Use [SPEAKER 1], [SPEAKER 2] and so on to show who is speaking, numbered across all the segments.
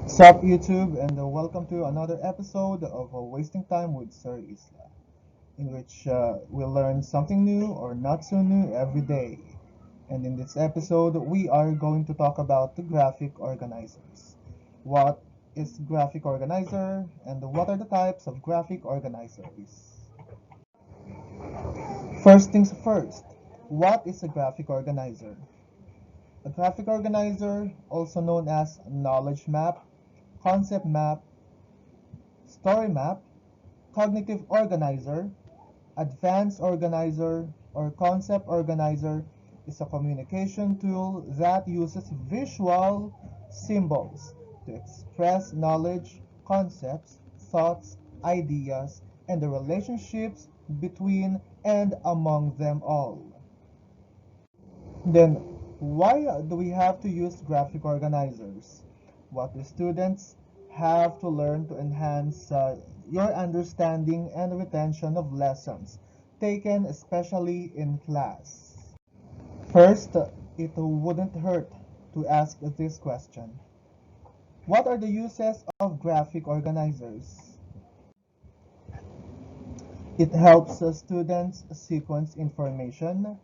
[SPEAKER 1] Sup YouTube and welcome to another episode of Wasting Time with Sir Isla, in which we'll learn something new or not so new every day. And in this episode, we are going to talk about the graphic organizers. What is graphic organizer and what are the types of graphic organizers? First things first, what is a graphic organizer? A graphic organizer, also known as knowledge map, concept map, story map, cognitive organizer, advanced organizer, or concept organizer is a communication tool that uses visual symbols to express knowledge, concepts, thoughts, ideas, and the relationships between and among them all. Then, why do we have to use graphic organizers? What do students have to learn to enhance your understanding and retention of lessons taken, especially in class? First, it wouldn't hurt to ask this question. What are the uses of graphic organizers? It helps students sequence information.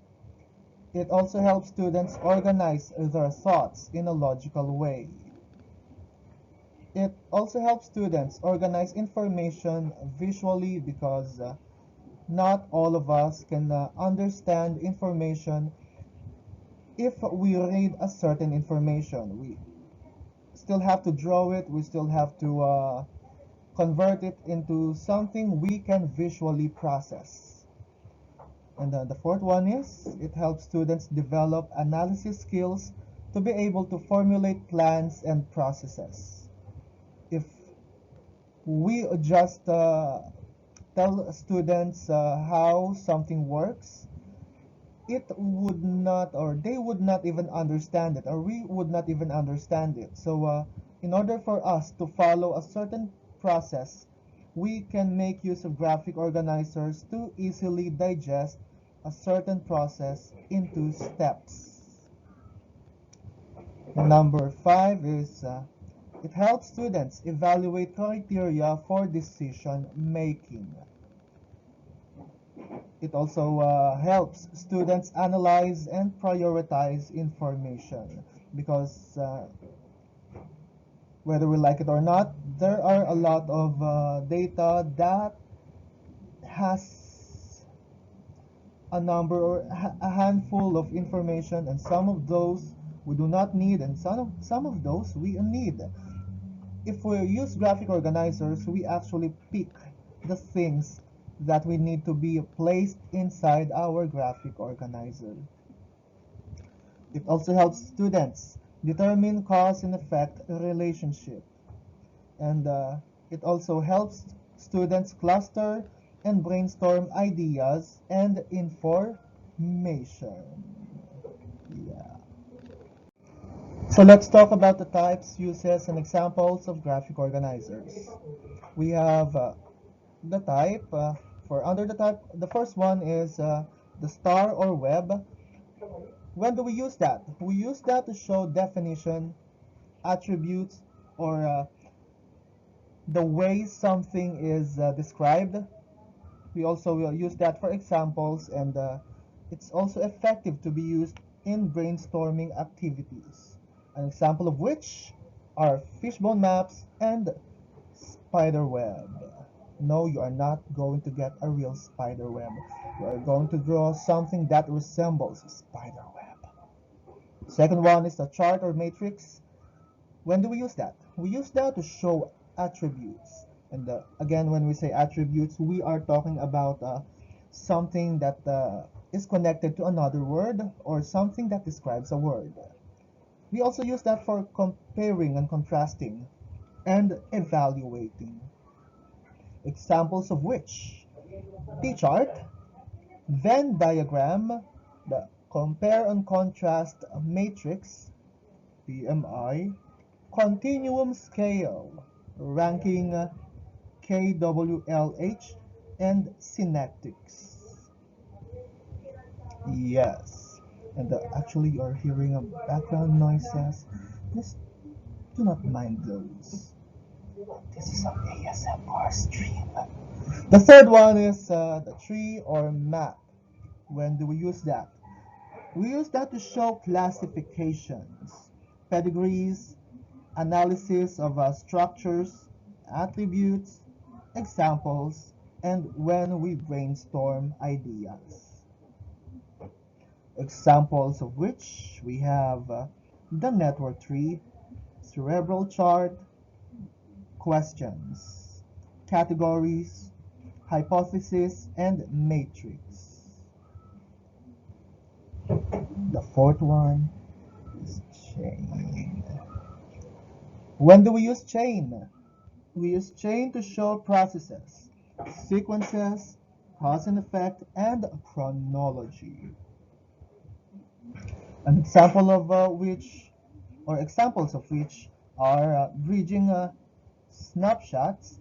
[SPEAKER 1] It also helps students organize their thoughts in a logical way. It also helps students organize information visually because not all of us can understand information if we read a certain information. We still have to draw it, we still have to convert it into something we can visually process. And the fourth one is it helps students develop analysis skills to be able to formulate plans and processes. If we just tell students how something works, it would not, or they would not even understand it, or we would not even understand it. So, in order for us to follow a certain process, we can make use of graphic organizers to easily digest a certain process into steps. Number five is it helps students evaluate criteria for decision making. It also helps students analyze and prioritize information because whether we like it or not, there are a lot of data that has a number or a handful of information, and some of those we do not need, and some of those we need. If we use graphic organizers, we actually pick the things that we need to be placed inside our graphic organizer. It also helps students determine cause and effect relationship. And it also helps students cluster and brainstorm ideas and information. Yeah. So let's talk about the types, uses, and examples of graphic organizers. We have the type. For under the type, the first one is the star or web. When do we use that? We use that to show definition, attributes, or the way something is described. We also use that for examples, and it's also effective to be used in brainstorming activities. An example of which are fishbone maps and spider web. No, you are not going to get a real spider web. You are going to draw something that resembles a spider web. Second one is the chart or matrix. When do we use that? We use that to show attributes. And again, when we say attributes, we are talking about something that is connected to another word or something that describes a word. We also use that for comparing and contrasting and evaluating. Examples of which T-chart, Venn diagram, the compare and contrast matrix, PMI, continuum scale, ranking, kwlh, and synaptics. Yes. And actually, you're hearing a background noises. Just Do not mind those. This is an ASMR stream. The third one is the tree or map. When do we use that? We use that to show classifications, pedigrees, analysis of structures, attributes, examples, and when we brainstorm ideas. Examples of which we have the network tree, cerebral chart, questions, categories, hypothesis, and matrix. The fourth one is chain. When do we use chain? We use chain to show processes, sequences, cause and effect, and chronology. An example of which, or examples of which, are bridging snapshots,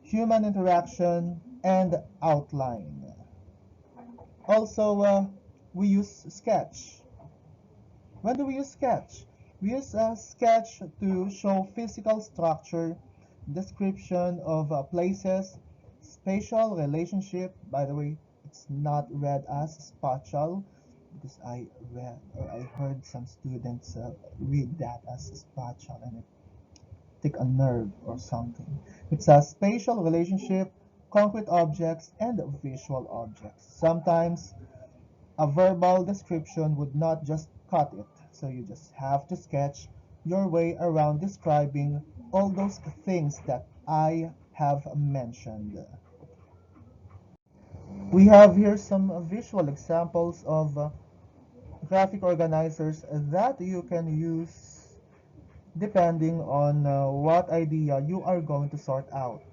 [SPEAKER 1] human interaction, and outline. Also, we use sketch. When do we use sketch? We use sketch to show physical structure, description of places, spatial relationship. By the way, it's not read as spatial because I heard some students read that as spatial and it take a nerve or something. It's a spatial relationship, concrete objects, and visual objects. Sometimes a verbal description would not just cut it, so you just have to sketch your way around describing all those things that I have mentioned. We have here some visual examples of graphic organizers that you can use depending on what idea you are going to sort out.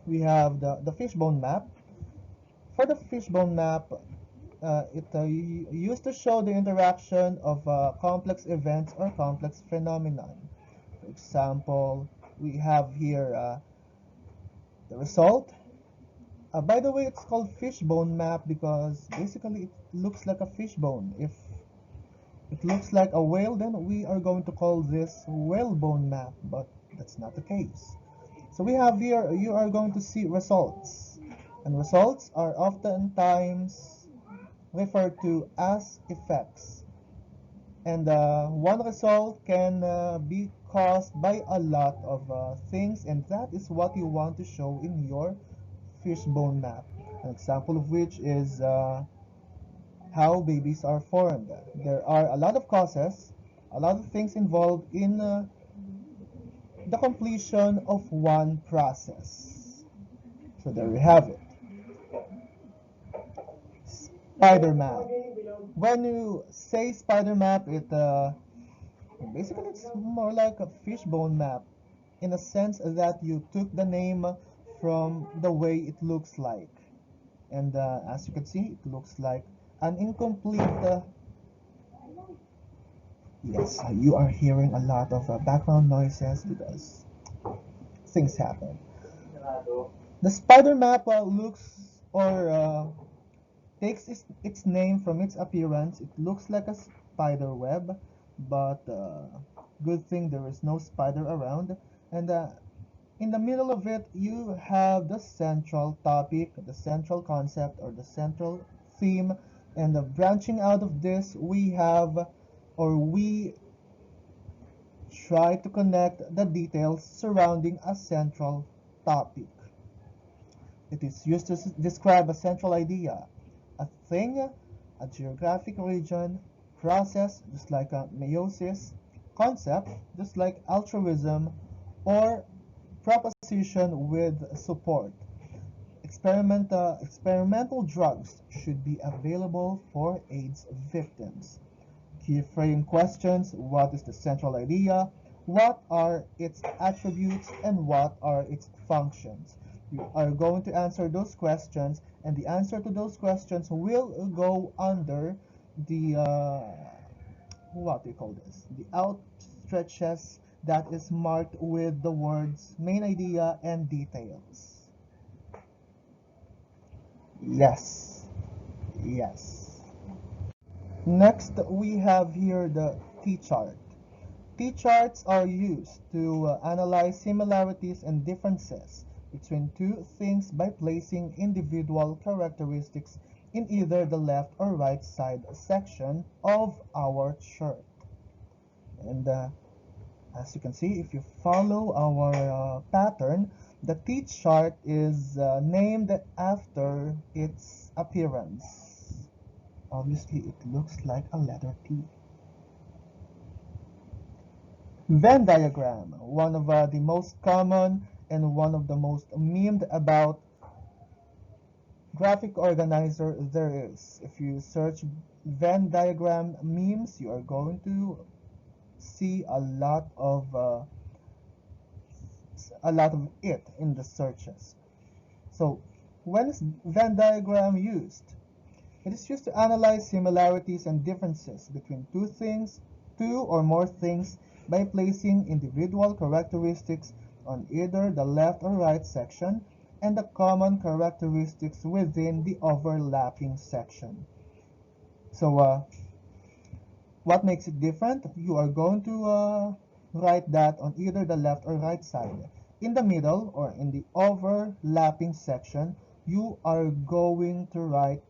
[SPEAKER 1] We have the fishbone map. For the fishbone map, it used to show the interaction of complex events or complex phenomenon. For example, we have here the result. By the way, it's called fishbone map because basically it looks like a fishbone. If it looks like a whale, then we are going to call this whalebone map, but that's not the case. So we have here, you are going to see results. And results are oftentimes referred to as effects. And one result can be caused by a lot of things, and that is what you want to show in your fishbone map. An example of which is how babies are formed. There are a lot of causes, a lot of things involved in the completion of one process. So there we have it. Spider map. When you say spider map, basically it's more like a fishbone map in a sense that you took the name from the way it looks like. And as you can see, it looks like an incomplete. Yes, you are hearing a lot of background noises because things happen. The spider map looks or takes its name from its appearance. It looks like a spider web, but good thing there is no spider around. And in the middle of it, you have the central topic, the central concept, or the central theme. And branching out of this, we try to connect the details surrounding a central topic. It is used to describe a central idea, a thing, a geographic region, process, just like a meiosis, concept, just like altruism, or proposition with support. Experimental drugs should be available for AIDS victims. Key frame questions: what is the central idea? What are its attributes and what are its functions? You are going to answer those questions, and the answer to those questions will go under the what do you call this? The outstretches that is marked with the words main idea and details. Yes, yes. Next, we have here the T-chart. T-charts are used to analyze similarities and differences between two things by placing individual characteristics in either the left or right side section of our chart. And as you can see, if you follow our pattern, the T-chart is named after its appearance. Obviously, it looks like a letter T. Venn diagram, one of the most common and one of the most memed about graphic organizer there is. If you search Venn diagram memes, you are going to see a lot of it in the searches. So when is Venn diagram used? It is used to analyze similarities and differences between two or more things by placing individual characteristics on either the left or right section and the common characteristics within the overlapping section. So what makes it different? You are going to write that on either the left or right side. In the middle or in the overlapping section, you are going to write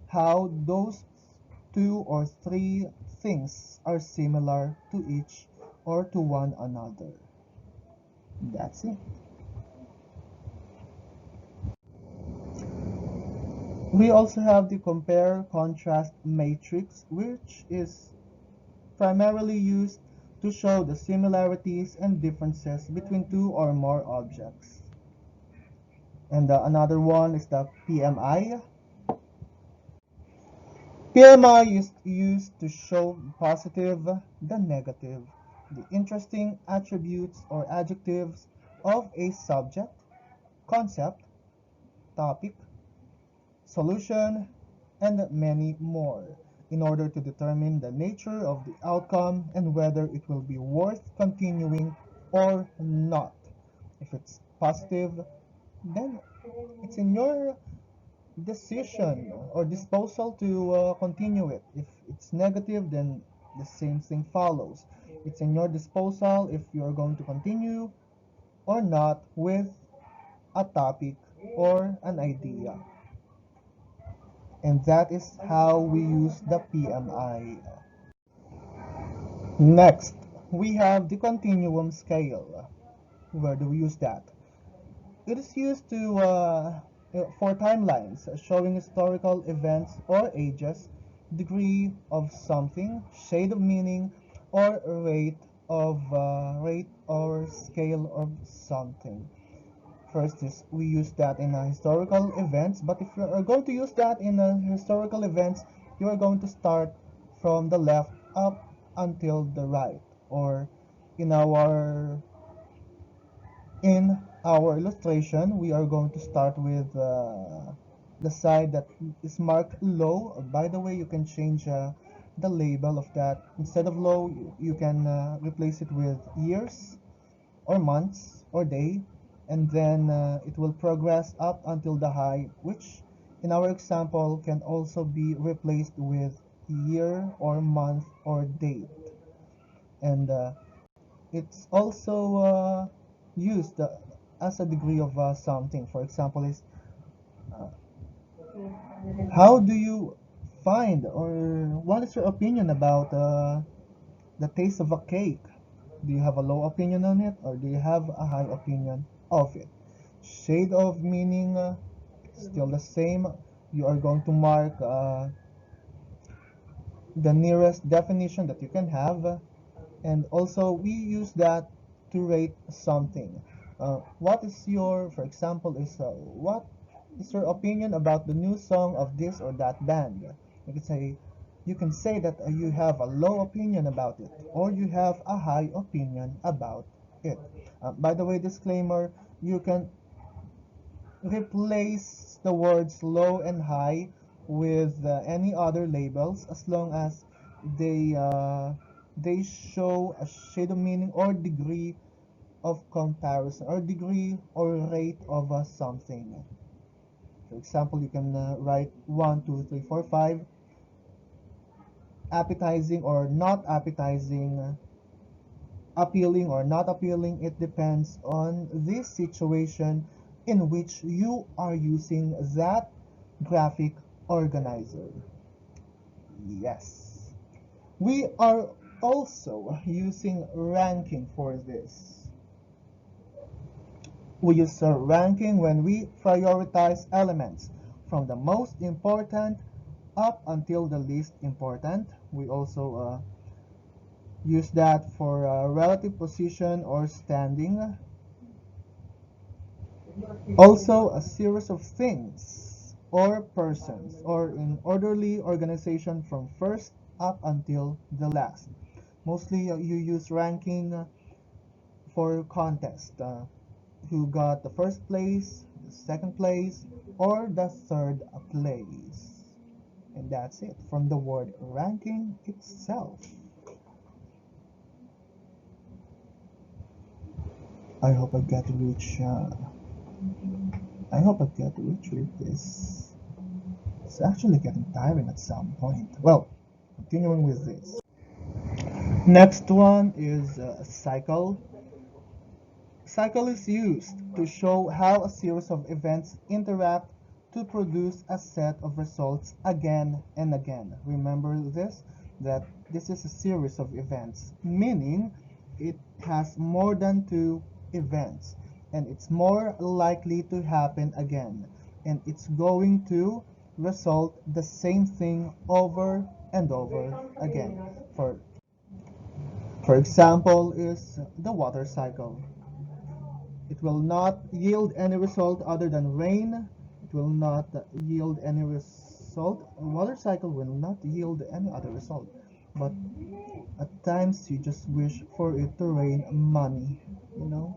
[SPEAKER 1] how those two or three things are similar to each or to one another. That's it. We also have the compare contrast matrix, which is primarily used to show the similarities and differences between two or more objects. And another one is the PMI. PMI is used to show positive, the negative, the interesting attributes or adjectives of a subject, concept, topic, solution, and many more, in order to determine the nature of the outcome and whether it will be worth continuing or not. If it's positive, then it's in your decision or disposal to continue it. If it's negative, then the same thing follows. It's in your disposal if you're going to continue or not with a topic or an idea. And that is how we use the PMI. Next, we have the continuum scale. Where do we use that? It is used for timelines, showing historical events or ages, degree of something, shade of meaning, or rate or scale of something. First is we use that in historical events, but if you are going to use that in historical events, you are going to start from the left up until the right, or in our in our illustration, we are going to start with the side that is marked low. By the way, you can change the label of that. Instead of low, you can replace it with years or months or day, and then it will progress up until the high, which in our example can also be replaced with year or month or date. And it's also used as a degree of something. For example, is uh, how do you find or what is your opinion about the taste of a cake? Do you have a low opinion on it or do you have a high opinion of it? Shade of meaning, still the same. You are going to mark the nearest definition that you can have, and also we use that to rate something. What is your, for example, is what is your opinion about the new song of this or that band? You can say that you have a low opinion about it, or you have a high opinion about it. By the way, disclaimer: you can replace the words low and high with any other labels as long as they uh, they show a shade of meaning or degree of comparison or degree or rate of something. For example, you can write 1, 2, 3, 4, 5, appetizing or not appetizing, appealing or not appealing. It depends on the situation in which you are using that graphic organizer. Yes. We are also using ranking for this. We use ranking when we prioritize elements from the most important up until the least important. We also use that for relative position or standing. Also, a series of things or persons or in orderly organization from first up until the last. Mostly you use ranking for contest. Who got the first place, the second place, or the third place. And that's it from the word ranking itself. I hope I get rich. I hope I get rich with this. It's actually getting tiring at some point. Well, continuing with this. Next one is cycle. Cycle is used to show how a series of events interact to produce a set of results again and again. Remember this? That this is a series of events, meaning it has more than two events, and it's more likely to happen again, and it's going to result the same thing over and over again. For example, is the water cycle. It will not yield any result other than rain. It will not yield any result. A water cycle will not yield any other result. But at times you just wish for it to rain money, you know,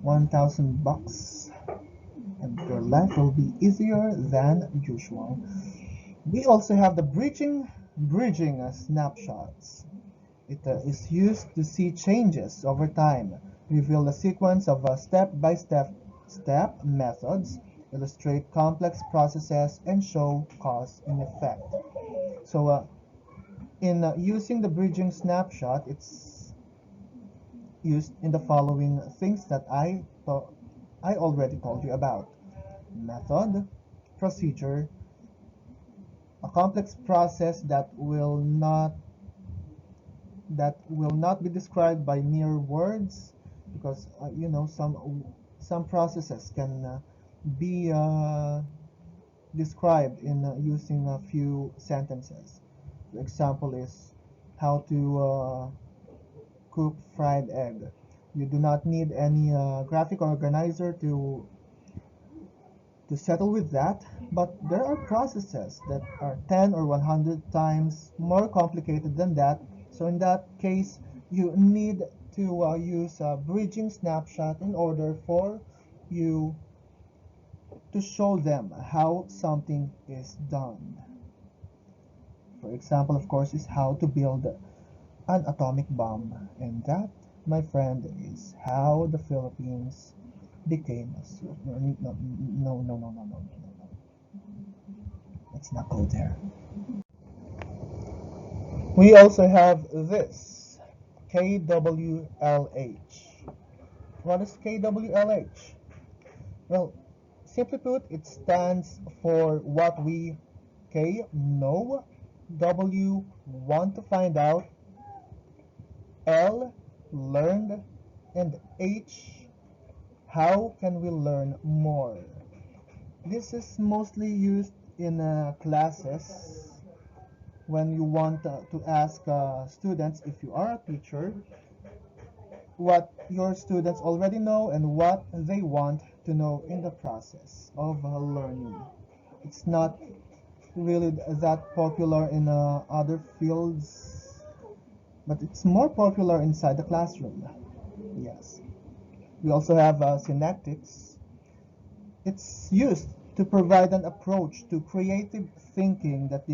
[SPEAKER 1] 1,000 bucks, and your life will be easier than usual. We also have the bridging snapshots. It is used to see changes over time, reveal the sequence of step-by-step methods, illustrate complex processes, and show cause and effect. So, in using the bridging snapshot, it's used in the following things that I already told you about: method, procedure, a complex process that will not be described by mere words, because some processes can be described in using a few sentences. The example is how to cook fried egg. You do not need any graphic organizer to settle with that, but there are processes that are 10 or 100 times more complicated than that. So in that case, you need to use a bridging snapshot in order for you to show them how something is done. For example, of course, is how to build an atomic bomb. And that, my friend, is how the Philippines became a no, no, no, no, no, no, no, no, no. Let's not go there. We also have this, KWLH. What is KWLH? Well, simply put, it stands for what we, K, know, W, want to find out, L, learned, and H, how can we learn more? This is mostly used in classes when you want to ask students, if you are a teacher, what your students already know and what they want to know in the process of learning. It's not really that popular in other fields, but it's more popular inside the classroom. Yes. We also have synectics. It's used to provide an approach to creative thinking that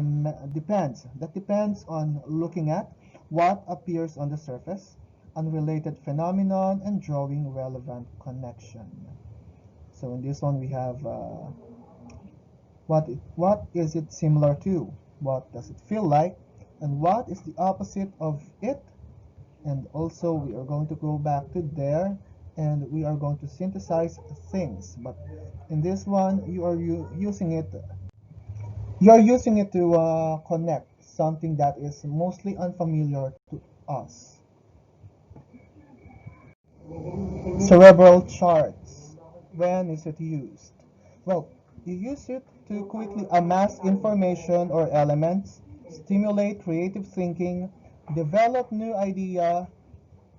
[SPEAKER 1] depends on looking at what appears on the surface, unrelated phenomenon, and drawing relevant connection. So in this one we have what is it similar to, what does it feel like, and what is the opposite of it, and also we are going to go back to there, and we are going to synthesize things. But in this one, you are using it to connect something that is mostly unfamiliar to us. Cerebral charts. When is it used? Well, you use it to quickly amass information or elements, stimulate creative thinking, develop new idea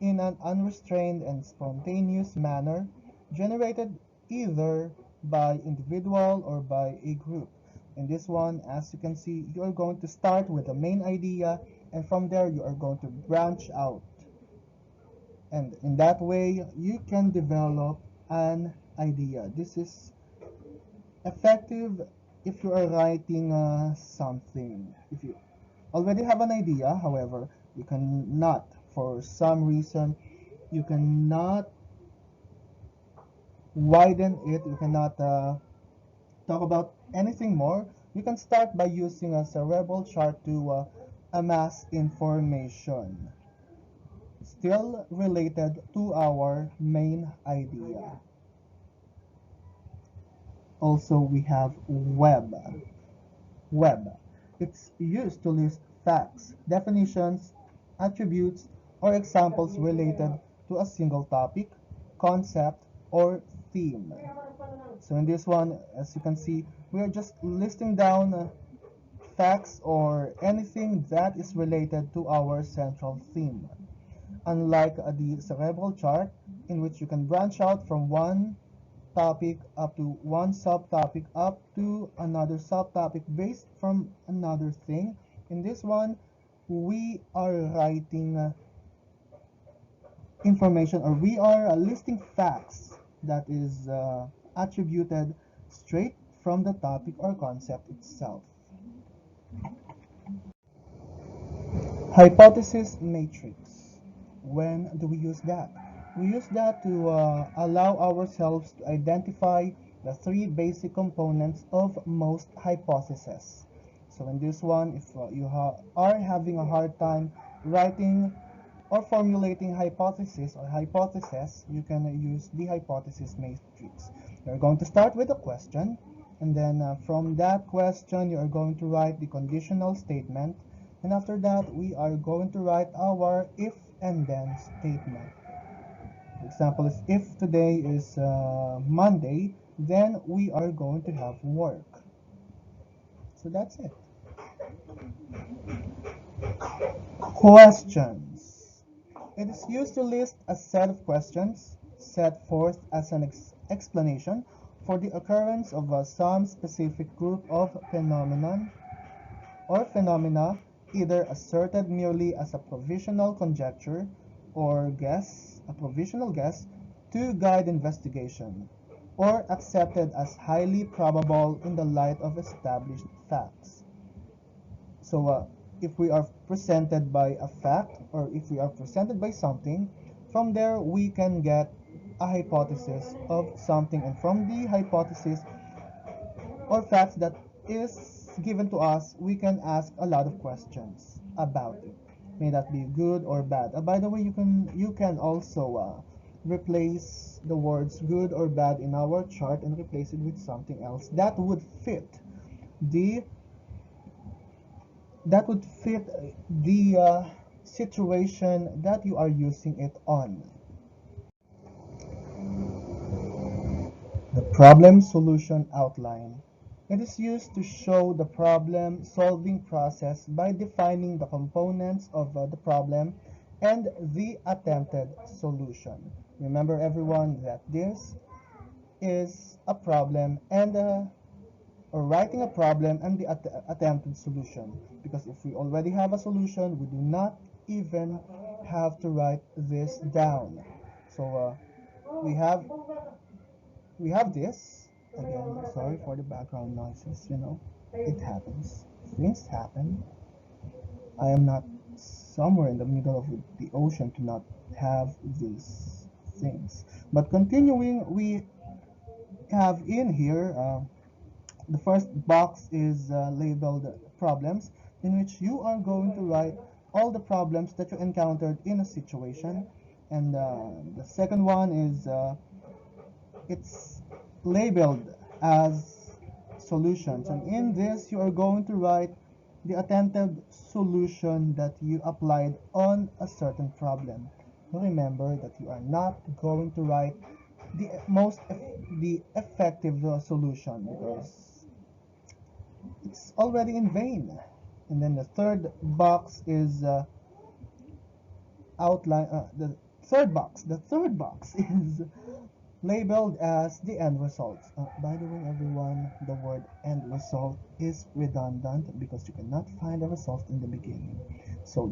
[SPEAKER 1] in an unrestrained and spontaneous manner, generated either by individual or by a group. In this one, as you can see, you are going to start with the main idea, and from there you are going to branch out, and in that way you can develop an idea. This is effective if you are writing something. If you already have an idea, however, you cannot, for some reason, you cannot widen it, you cannot talk about anything more, you can start by using a cerebral chart to amass information still related to our main idea. Also, we have web. It's used to list facts, definitions, attributes, or examples related to a single topic, concept, or theme. So in this one, as you can see, we are just listing down facts or anything that is related to our central theme. Unlike the cerebral chart, in which you can branch out from one topic up to one subtopic up to another subtopic based from another thing. In this one, we are writing information, or we are listing facts that is attributed straight from the topic or concept itself. Hypothesis matrix. When do we use that? We use that to allow ourselves to identify the three basic components of most hypotheses. So in this one, if are having a hard time writing or formulating hypothesis or hypothesis, you can use the hypothesis matrix. You're going to start with a question, and then from that question, you are going to write the conditional statement, and after that, we are going to write our if and then statement. The example is if today is Monday, then we are going to have work. So that's it. Questions. It is used to list a set of questions set forth as an explanation for the occurrence of some specific group of phenomenon or phenomena, either asserted merely as a provisional conjecture or guess, a provisional guess, to guide investigation, or accepted as highly probable in the light of established facts. So, if we are presented by a fact, or if we are presented by something, from there we can get a hypothesis of something, and from the hypothesis or facts that is given to us, we can ask a lot of questions about it. May that be good or bad. By the way, you can also replace the words good or bad in our chart and replace it with something else the that would fit the situation that you are using it on. The problem solution outline. It is used to show the problem solving process by defining the components of the problem and the attempted solution. Remember everyone that this is a problem and or writing a problem and the attempted solution, because if we already have a solution, we do not even have to write this down. So we have we have this. Again, sorry for the background noises, it happens. Things happen. I am not somewhere in the middle of the ocean to not have these things. But continuing, we have in here the first box is labeled problems, in which you are going to write all the problems that you encountered in a situation. And the second one is it's labeled as solutions. And in this, you are going to write the attempted solution that you applied on a certain problem. Remember that you are not going to write the effective solution because it's already in vain. And then the third box is outline. The third box is labeled as the end result. By the way, everyone, the word end result is redundant because you cannot find a result in the beginning. So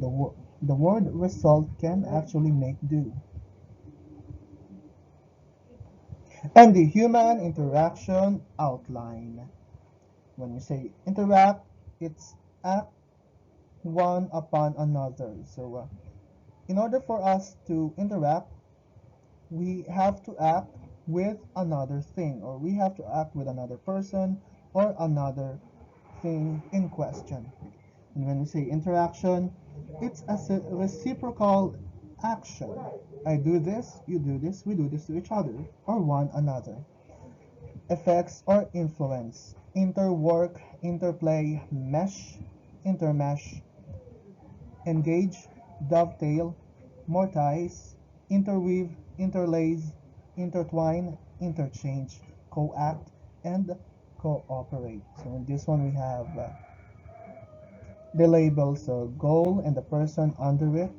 [SPEAKER 1] the word result can actually make do. And the human interaction outline. When you say interact, it's act one upon another. So in order for us to interact, we have to act with another thing, or we have to act with another person or another thing in question. And when we say interaction, it's a reciprocal action. I do this, you do this, we do this to each other or one another. Effects or influence, interwork, interplay, mesh, intermesh, engage, dovetail, mortise, interweave, interlace, intertwine, interchange, co-act, and cooperate. So in this one we have the labels goal and the person under it.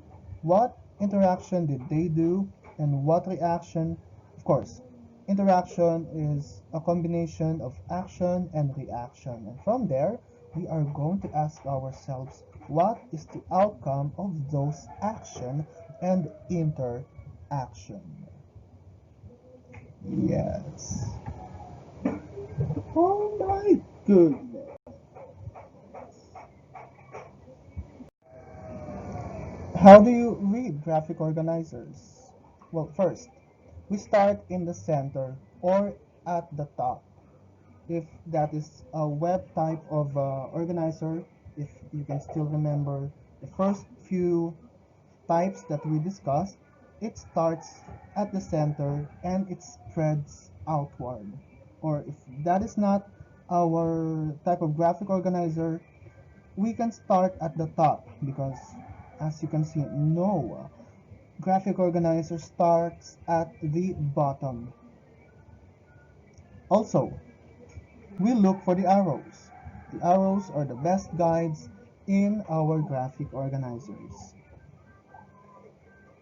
[SPEAKER 1] What interaction did they do and what reaction? Of course, interaction is a combination of action and reaction. And from there, we are going to ask ourselves what is the outcome of those action and interaction. Yes. Oh my goodness. How do you read graphic organizers? Well, first, we start in the center or at the top. If that is a web type of organizer, if you can still remember the first few types that we discussed, it starts at the center and it spreads outward. Or if that is not our type of graphic organizer, we can start at the top because as you can see, no graphic organizer starts at the bottom. Also, we look for the arrows. The arrows are the best guides in our graphic organizers.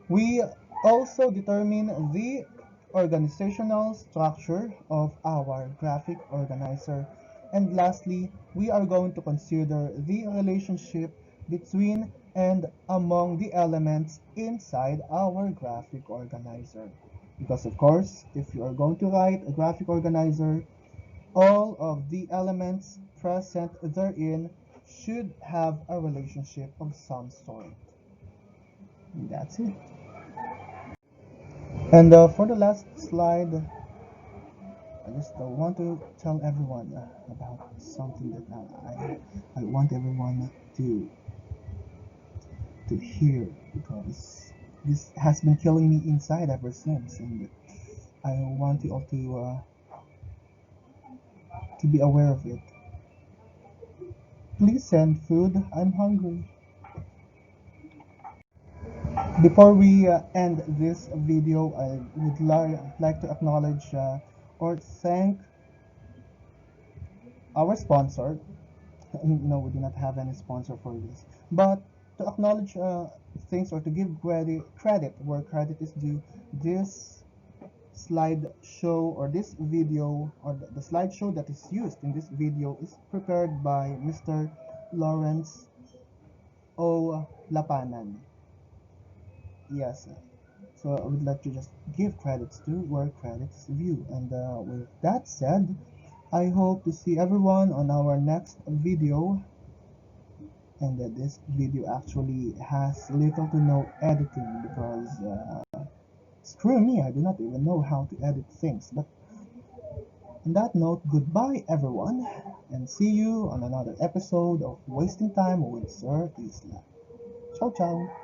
[SPEAKER 1] We also determine the organizational structure of our graphic organizer. And lastly, we are going to consider the relationship between and among the elements inside our graphic organizer. Because of course, if you are going to write a graphic organizer, all of the elements present therein should have a relationship of some sort. And that's it. And for the last slide, I just want to tell everyone about something that I want everyone to hear because this has been killing me inside ever since, and I want you all to be aware of it. Please send food. I'm hungry. Before we end this video, I would like to acknowledge or thank our sponsor. No, we do not have any sponsor for this. But to acknowledge things or to give credit where credit is due, this slideshow or this video or the slideshow that is used in this video is prepared by Mr. Lawrence O. Lapanan. Yes, so I would like to just give credits to where credits due. And with that said, I hope to see everyone on our next video. And this video actually has little to no editing because screw me, I do not even know how to edit things. But on that note, goodbye everyone, and see you on another episode of Wasting Time with Sir Isla. Ciao, ciao.